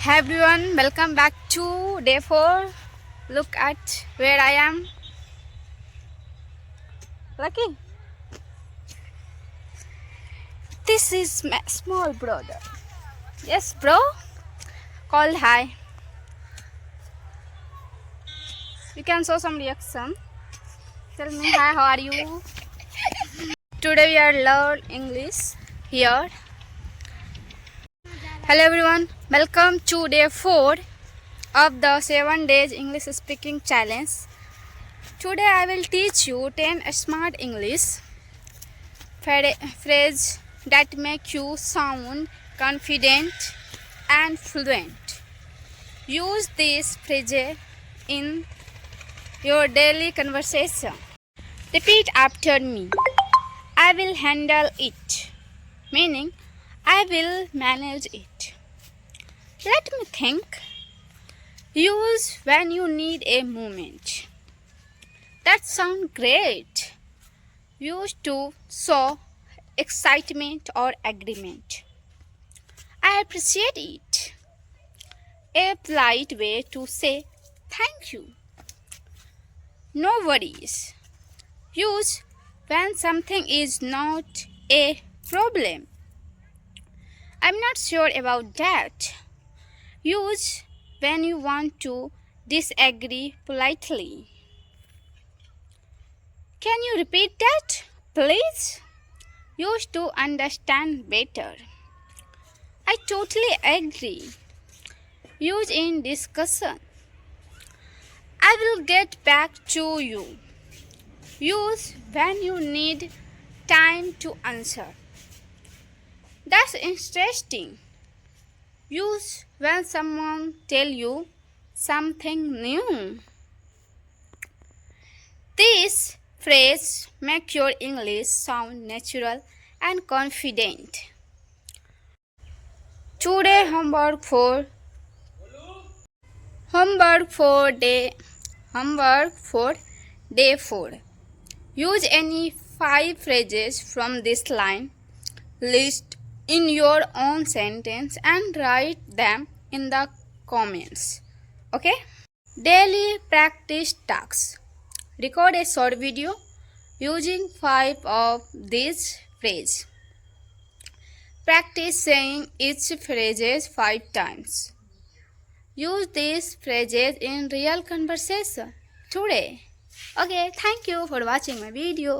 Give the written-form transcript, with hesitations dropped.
Hi everyone, welcome back to day 4. Look at where I am. Lucky. This is my small brother. Yes, bro. Call hi. You can show some reaction. Tell me hi, how are you? Today we are learn English here. Hello everyone, welcome to day 4 of the 7 days English speaking challenge. Today I will teach you 10 smart English phrase that make you sound confident and fluent. Use these phrases in your daily conversation. Repeat after me. I will handle it. Meaning, I will manage it. Let me think. Use when you need a moment. That sounds great. Use to show excitement or agreement. I appreciate it. A polite way to say thank you. No worries. Use when something is not a problem. I'm not sure about that. Use when you want to disagree politely. Can you repeat that, please? Use to understand better. I totally agree. Use in discussion. I will get back to you. Use when you need time to answer. That's interesting. Use when someone tells you something new. This phrase makes your English sound natural and confident. Today homework for day 4. Use any 5 phrases from this line list in your own sentence and write them in the comments. Okay? Daily practice tasks. Record a short video using 5 of these phrases. Practice saying each phrase 5 times. Use these phrases in real conversation today. Okay, thank you for watching my video.